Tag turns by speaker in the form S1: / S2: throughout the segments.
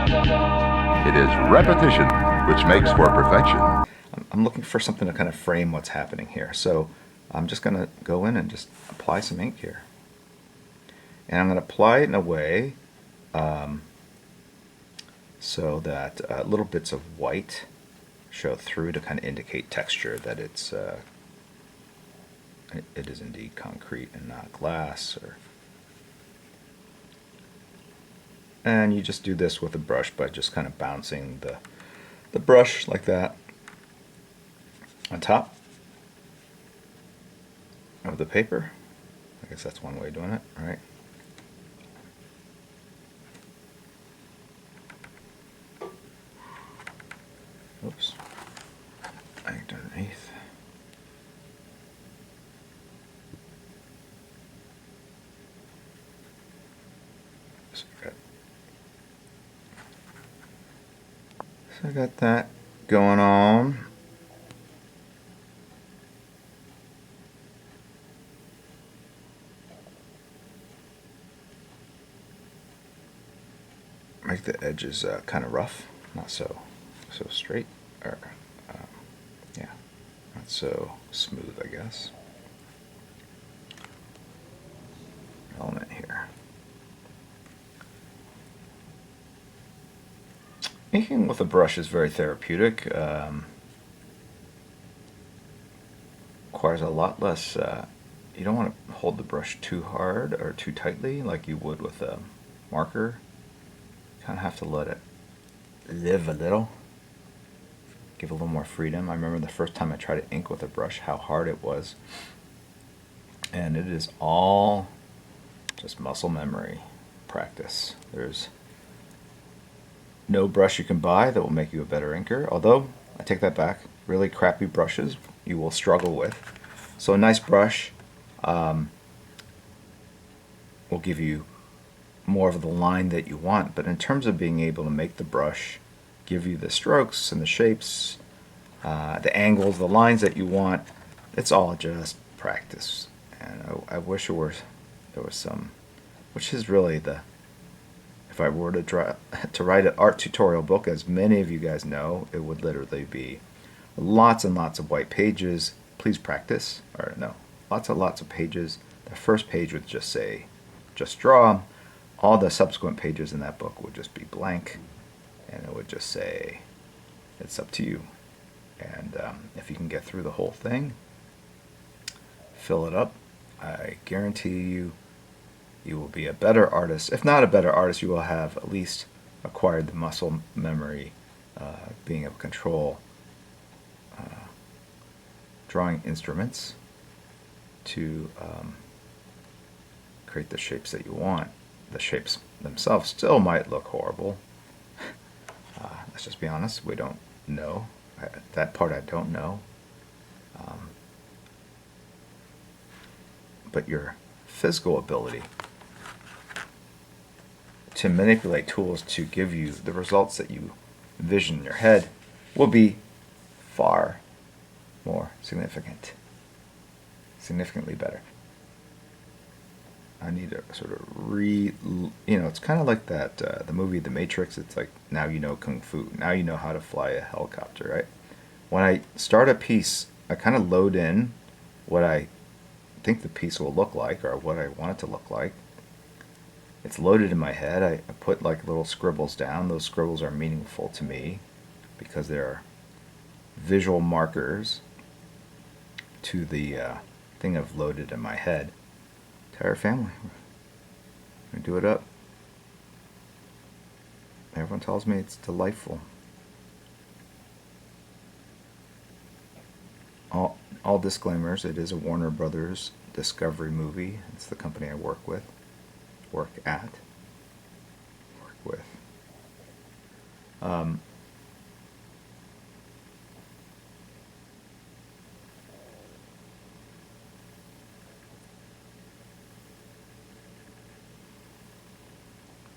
S1: It is repetition which makes for perfection.
S2: I'm looking for something to kind of frame what's happening here. So I'm just going to go in and just apply some ink here. And I'm going to apply it in a way so that little bits of white show through to kind of indicate texture, that it is indeed concrete and not glass. And you just do this with a brush by just kind of bouncing the brush like that on top of the paper. I guess that's one way of doing it, all right? Oops. Inked underneath. So I got that going on. Make the edges kind of rough, not so straight, or yeah, not so smooth, I guess. Element here. Inking with a brush is very therapeutic. Requires a lot less. You don't want to hold the brush too hard or too tightly like you would with a marker. You kind of have to let it live a little. Give a little more freedom. I remember the first time I tried to ink with a brush, how hard it was. And it is all just muscle memory practice. There's no brush you can buy that will make you a better inker, although I take that back. Really crappy brushes you will struggle with. So a nice brush will give you more of the line that you want, but in terms of being able to make the brush give you the strokes and the shapes, the angles, the lines that you want, it's all just practice. And I wish there was some, which is really if I were to write an art tutorial book, as many of you guys know, it would literally be lots and lots of white pages. Please practice. Or no, lots of pages. The first page would just say, just draw. All the subsequent pages in that book would just be blank, and it would just say, it's up to you. And if you can get through the whole thing, fill it up, I guarantee you, you will be a better artist. If not a better artist, you will have at least acquired the muscle memory, being able to control drawing instruments to create the shapes that you want. The shapes themselves still might look horrible. Let's just be honest, we don't know. That part I don't know. But your physical ability to manipulate tools to give you the results that you envision in your head will be far more significantly better. I need to sort of it's kind of like that, the movie The Matrix. It's like, now you know Kung Fu. Now you know how to fly a helicopter, right? When I start a piece, I kind of load in what I think the piece will look like, or what I want it to look like. It's loaded in my head. I put like little scribbles down. Those scribbles are meaningful to me because they're visual markers to the thing I've loaded in my head. Entire family. We do it up. Everyone tells me it's delightful. All disclaimers, it is a Warner Brothers Discovery movie. It's the company I work with.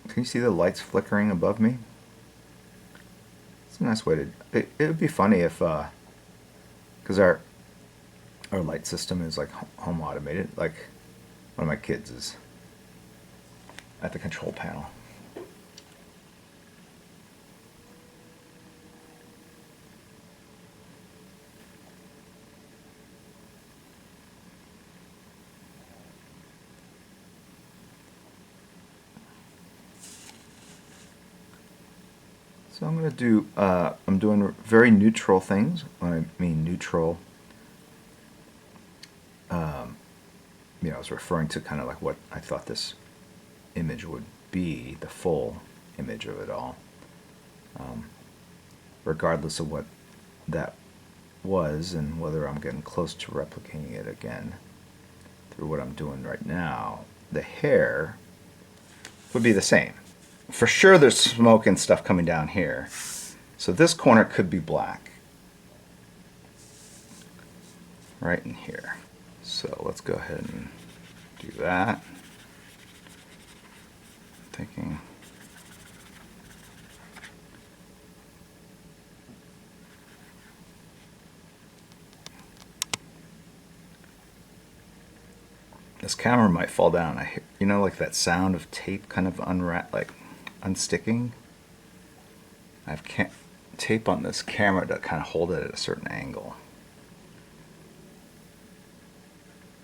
S2: Can you see the lights flickering above me? It's a nice way to... It would be funny if... Because our light system is like home automated. Like, one of my kids is at the control panel. So I'm going to do, I'm doing very neutral things. When I mean neutral, I was referring to kind of like what I thought this image would be, the full image of it all. Regardless of what that was and whether I'm getting close to replicating it again through what I'm doing right now, the hair would be the same. For sure there's smoke and stuff coming down here. So this corner could be black. Right in here. So let's go ahead and do that. Thinking this camera might fall down. I hear, like that sound of tape kind of unsticking. I have tape on this camera to kind of hold it at a certain angle.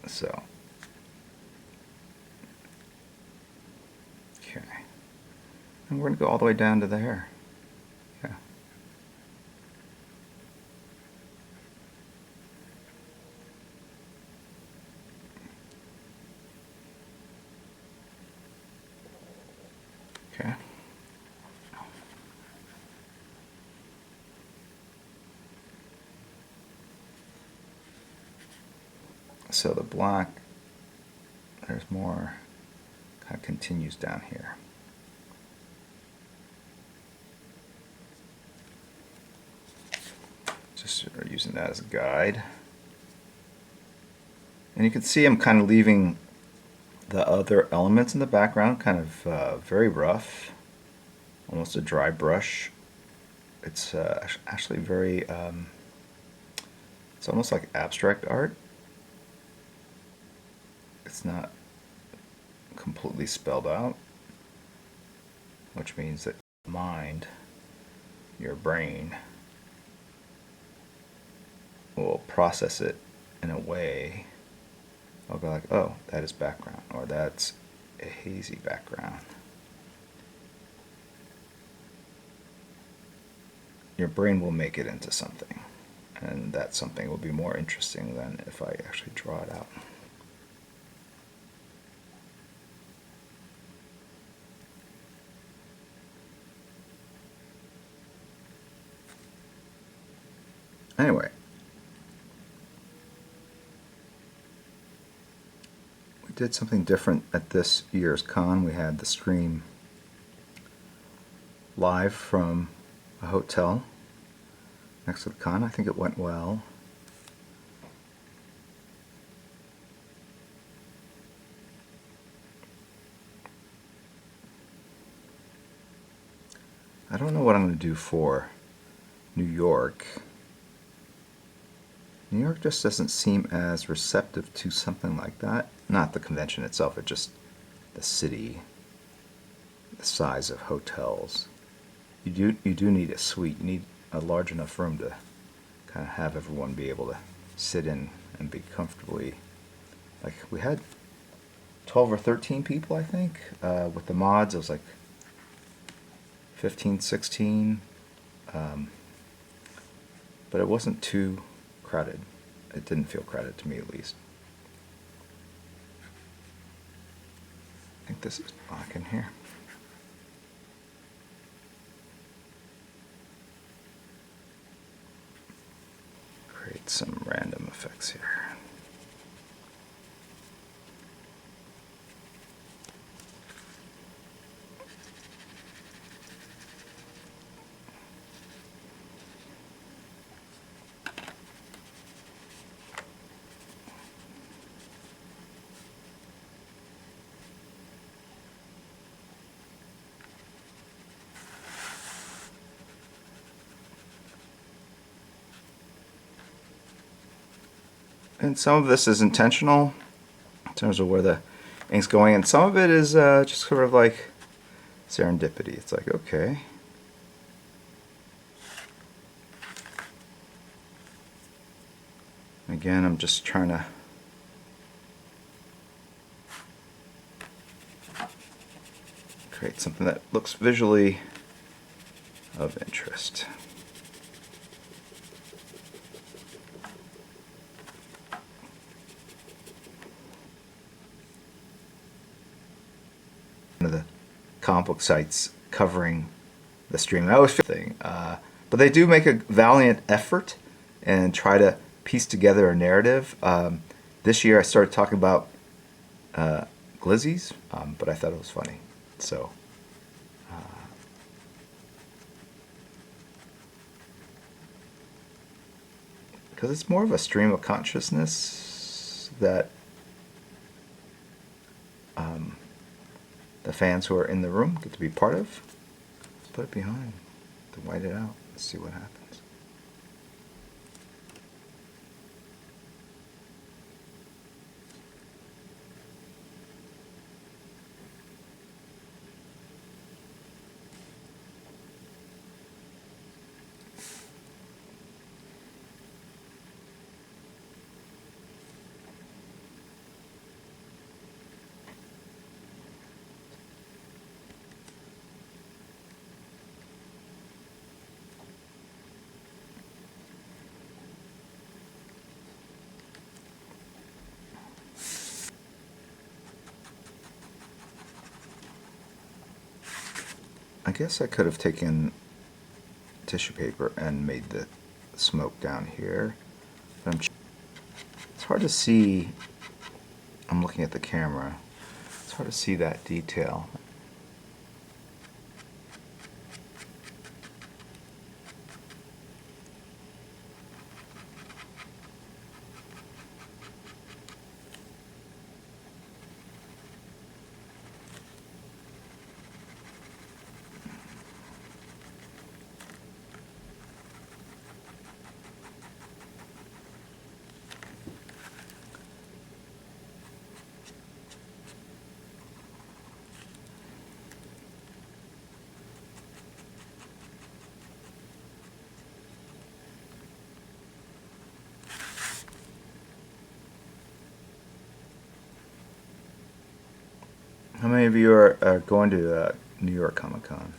S2: So, okay. And we're going to go all the way down to the hair. Yeah. Okay. So the black, there's more, kind of continues down here. Just using that as a guide. And you can see I'm kind of leaving the other elements in the background kind of very rough, almost a dry brush. It's actually very, it's almost like abstract art. It's not completely spelled out, which means that mind, your brain, will process it in a way. I'll go like, oh, that is background, or that's a hazy background. Your brain will make it into something, and that something will be more interesting than if I actually draw it out. Anyway, we did something different at this year's con. We had the stream live from a hotel next to the con. I think it went well. I don't know what I'm going to do for New York. New York just doesn't seem as receptive to something like that. Not the convention itself, it's just the city, the size of hotels. You do need a suite. You need a large enough room to kind of have everyone be able to sit in and be comfortably. Like we had 12 or 13 people, I think. With the mods, it was like 15, 16. But it wasn't too crowded. It didn't feel crowded to me, at least. I think this is black in here. Create some random effects here. And some of this is intentional in terms of where the ink's going, and some of it is just sort of like serendipity. It's like, okay. Again, I'm just trying to create something that looks visually of interest. One of the comic book sites covering the stream. I always feel thing, but they do make a valiant effort and try to piece together a narrative. This year I started talking about glizzies, but I thought it was funny. So, because it's more of a stream of consciousness that the fans who are in the room get to be part of. Let's put it behind to white it out. Let's see what happens. I guess I could have taken tissue paper and made the smoke down here. But it's hard to see. I'm looking at the camera. It's hard to see that detail. How many of you are going to New York Comic Con?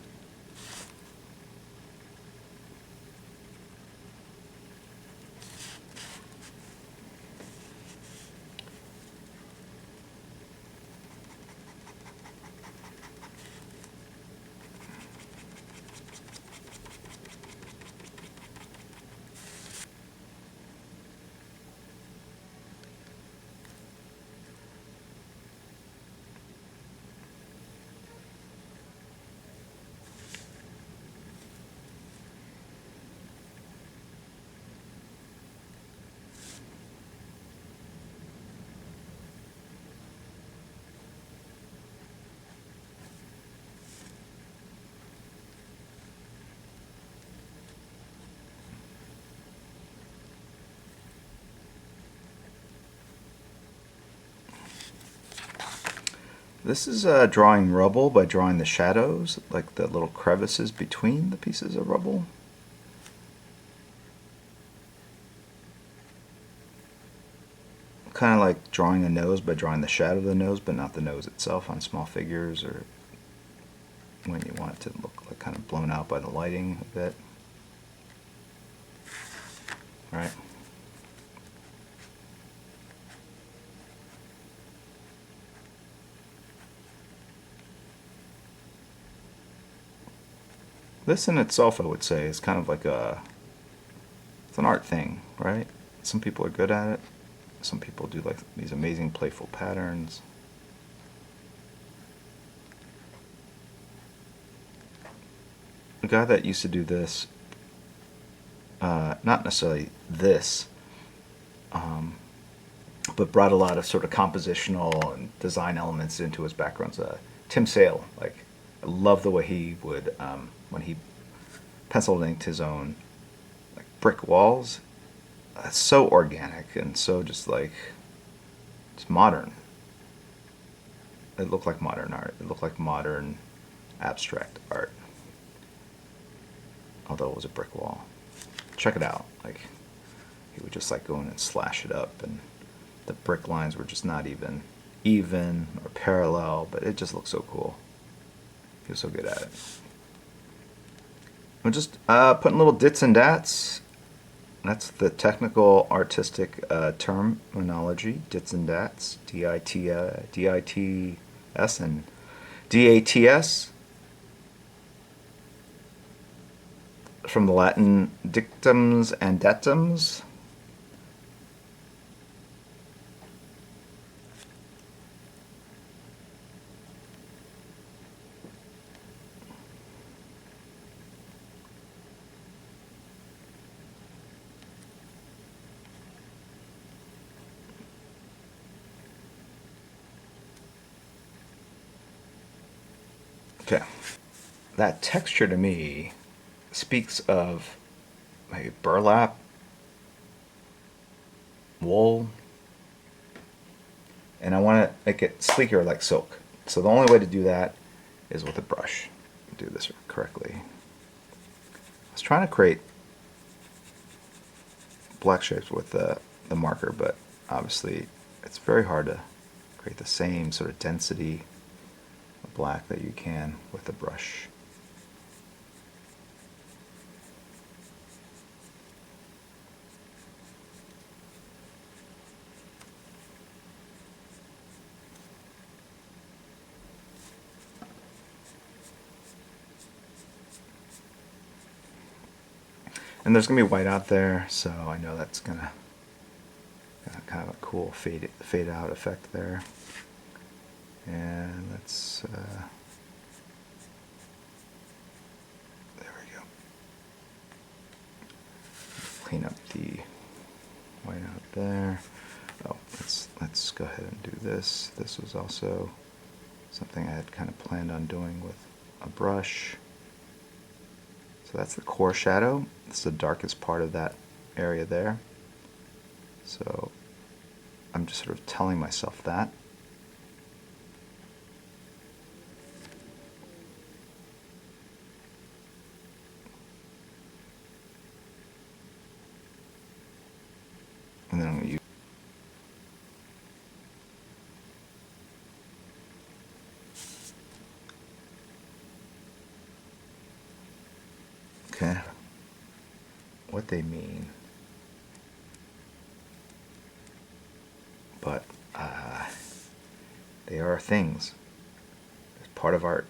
S2: This is drawing rubble by drawing the shadows, like the little crevices between the pieces of rubble. Kind of like drawing a nose by drawing the shadow of the nose, but not the nose itself on small figures, or when you want it to look like kind of blown out by the lighting a bit. All right. This in itself, I would say, is kind of like it's an art thing, right? Some people are good at it. Some people do like these amazing playful patterns. The guy that used to do this, not necessarily this, but brought a lot of sort of compositional and design elements into his backgrounds. Tim Sale, like, I love the way he would, when he penciled inked his own like brick walls. It's so organic and so just like, it's modern. It looked like modern art. It looked like modern abstract art. Although it was a brick wall. Check it out. Like, he would just like go in and slash it up, and the brick lines were just not even or parallel, but it just looked so cool. He was so good at it. I'm just putting little dits and dats. That's the technical artistic terminology, dits and dats, D-I-T-S and D-A-T-S, from the Latin dictums and datums. Okay. That texture to me speaks of maybe burlap, wool, and I want to make it sleeker like silk. So the only way to do that is with a brush. Do this correctly. I was trying to create black shapes with the marker, but obviously it's very hard to create the same sort of density of black that you can with the brush. And there's gonna be white out there, so I know that's gonna kind of a cool fade out effect there. And let's there we go. Clean up the white out there. Oh, let's go ahead and do this. This was also something I had kind of planned on doing with a brush. So that's the core shadow. It's the darkest part of that area there. So I'm just sort of telling myself that. And then I'm going to use okay, what they mean, but they are things. It's part of art.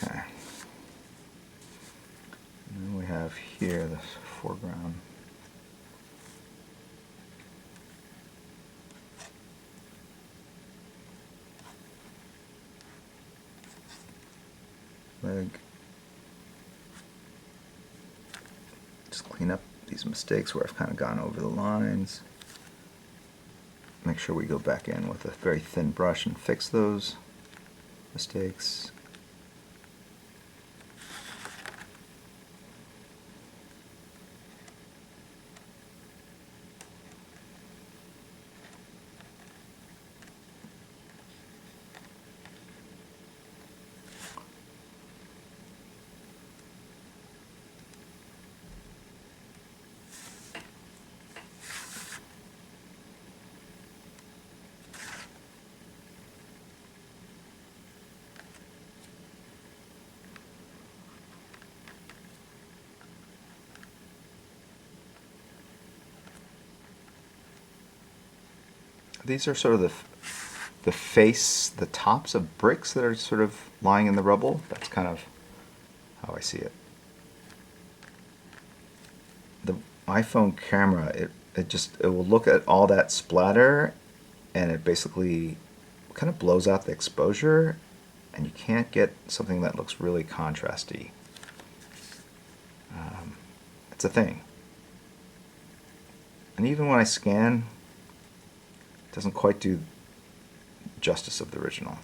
S2: Okay. And then we have here this foreground. Leg. Just clean up these mistakes where I've kind of gone over the lines. Make sure we go back in with a very thin brush and fix those mistakes. These are sort of the face, the tops of bricks that are sort of lying in the rubble. That's kind of how I see it. The iPhone camera, it will look at all that splatter, and it basically kind of blows out the exposure, and you can't get something that looks really contrasty. It's a thing. And even when I scan, it doesn't quite do justice of the original.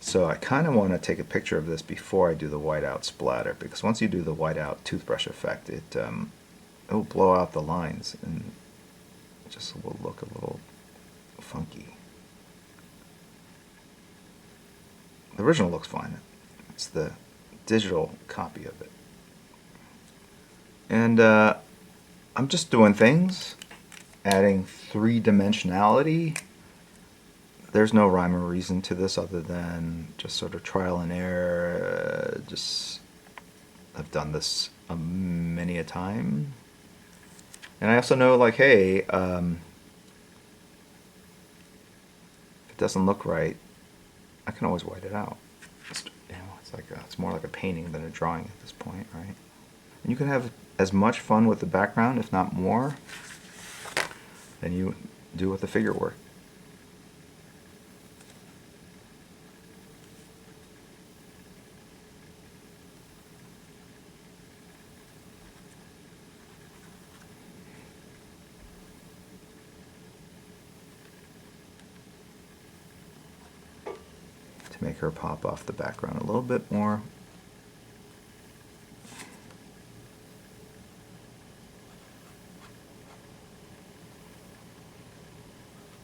S2: So I kind of want to take a picture of this before I do the whiteout splatter, because once you do the whiteout toothbrush effect, it will blow out the lines and it just will look a little funky. The original looks fine. It's the digital copy of it. And I'm just doing things, adding three-dimensionality. There's no rhyme or reason to this other than just sort of trial and error. I've done this many a time. And I also know, like, hey, if it doesn't look right, I can always white it out. It's more like a painting than a drawing at this point, right? And you can have as much fun with the background, if not more, than you do with the figure work. To make her pop off the background a little bit more.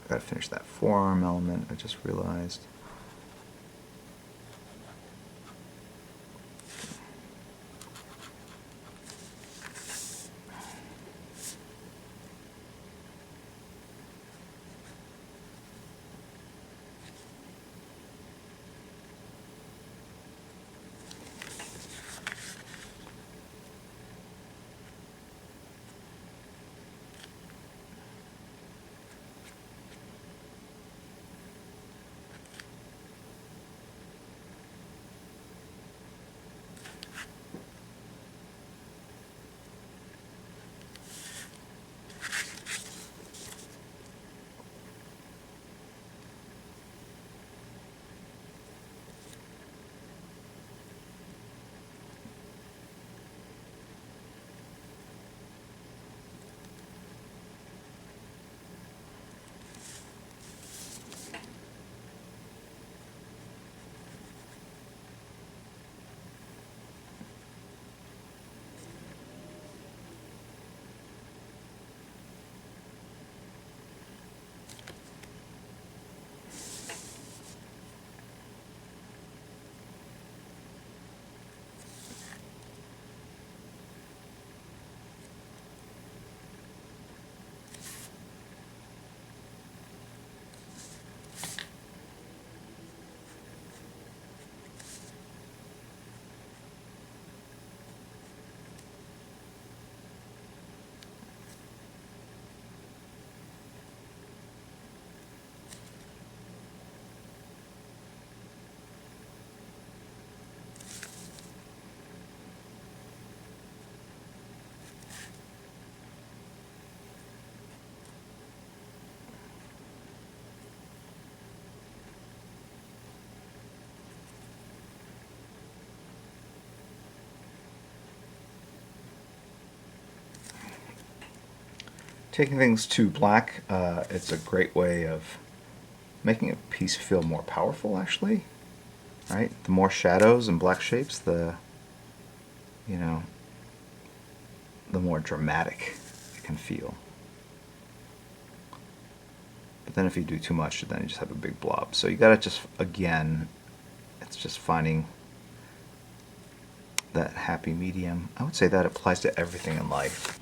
S2: I gotta finish that forearm element, I just realized. Taking things to black, it's a great way of making a piece feel more powerful, actually. Right? The more shadows and black shapes, the more dramatic it can feel. But then if you do too much, then you just have a big blob. So you gotta just, again, it's just finding that happy medium. I would say that applies to everything in life.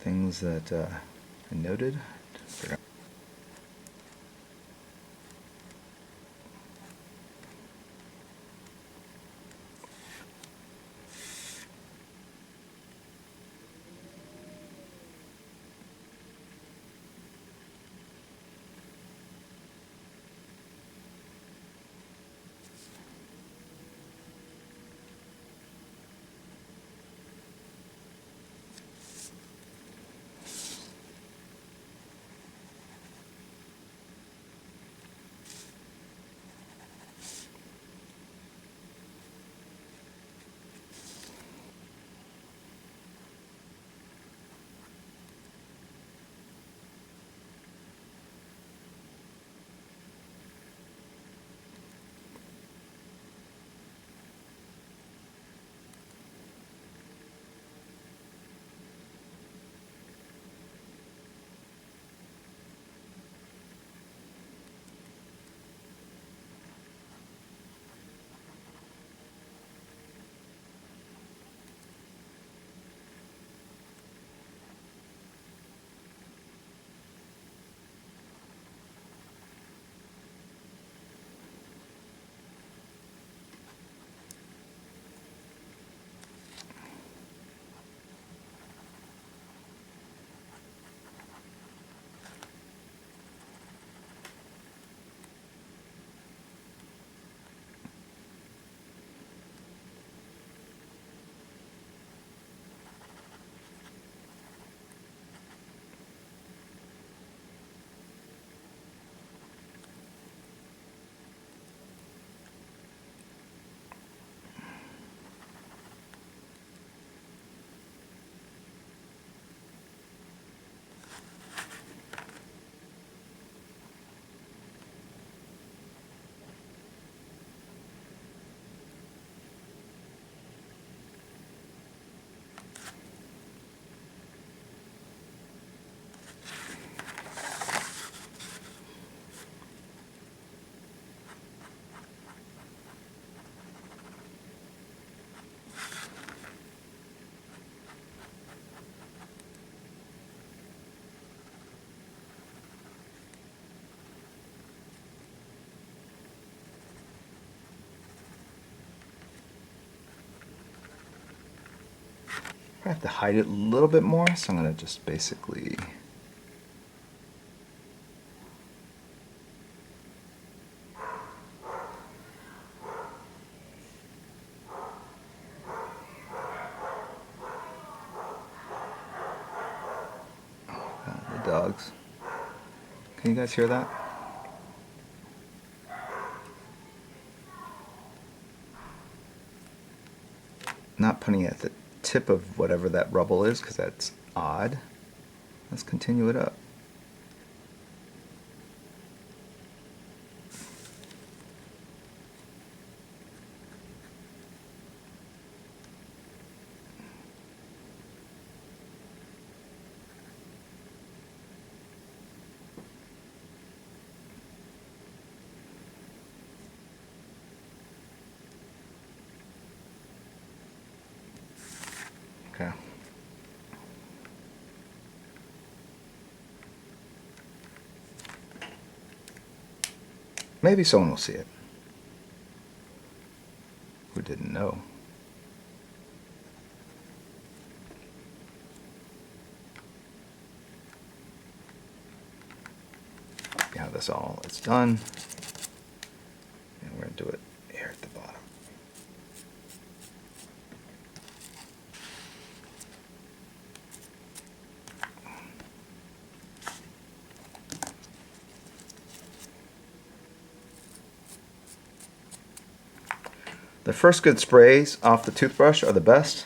S2: things that I noted. I have to hide it a little bit more, so I'm going to just basically the dogs. Can you guys hear that? Not putting it at the tip of whatever that rubble is, because that's odd. Let's continue it up. Okay. Maybe someone will see it who didn't know. Now this all is done, and we're going to do it here at the bottom. The first good sprays off the toothbrush are the best.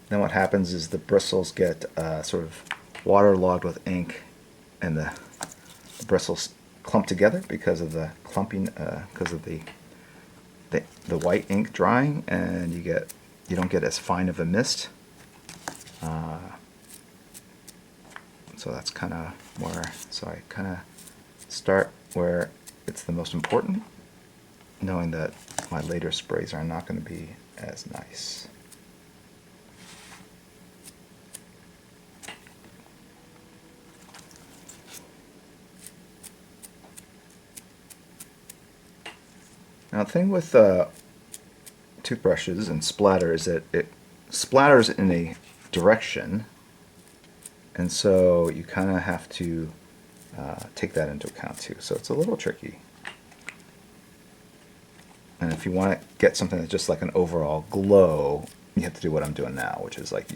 S2: Then what happens is the bristles get sort of waterlogged with ink, and the bristles clump together because of the clumping, because of the white ink drying, and you don't get as fine of a mist. So that's kind of where. So I kind of start where it's the most important, knowing that my later sprays are not going to be as nice. Now the thing with toothbrushes and splatter is that it splatters in a direction, and so you kind of have to take that into account too. So it's a little tricky. And if you want to get something that's just like an overall glow, you have to do what I'm doing now, which is like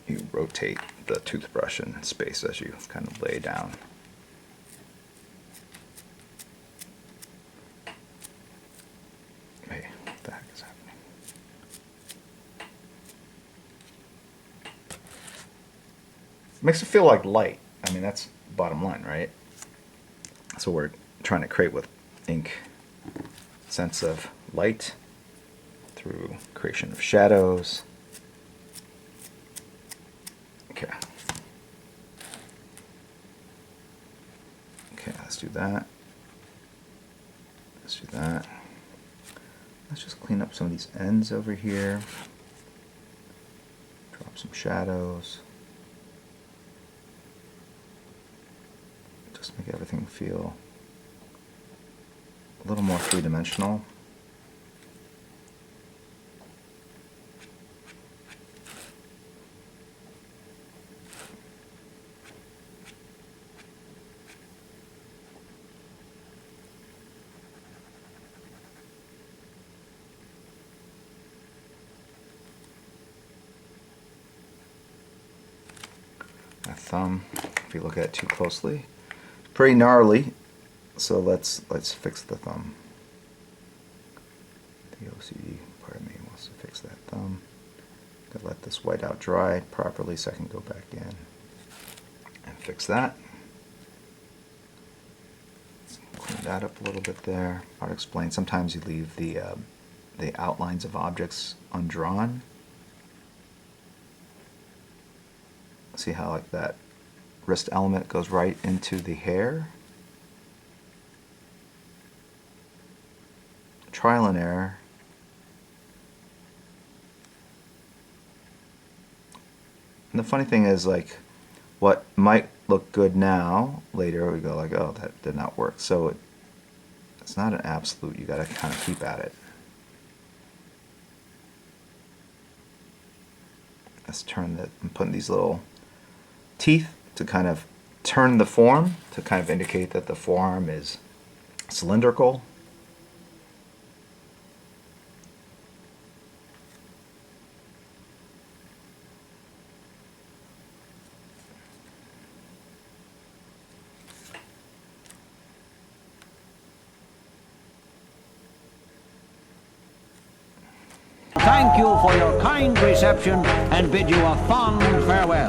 S2: you rotate the toothbrush in space as you kind of lay down. Hey, what the heck is happening? It makes it feel like light. I mean, that's bottom line, right? That's what we're trying to create with ink. Sense of light through creation of shadows. Okay. Okay, let's do that. Let's do that. Let's just clean up some of these ends over here. Drop some shadows. Just make everything feel a little more three-dimensional. My thumb, if you look at it too closely, pretty gnarly. So let's fix the thumb. The OCD part of me wants to fix that thumb. Gotta let this whiteout dry properly so I can go back in and fix that. Let's clean that up a little bit there. I'll explain. Sometimes you leave the outlines of objects undrawn. See how like that wrist element goes right into the hair. Trial and error. And the funny thing is, like, what might look good now, later we go like, oh, that did not work. So it's not an absolute. You got to kind of keep at it. Let's turn that. I'm putting these little teeth to kind of turn the form, to kind of indicate that the forearm is cylindrical.
S3: Thank you for your kind reception and bid you a fond farewell.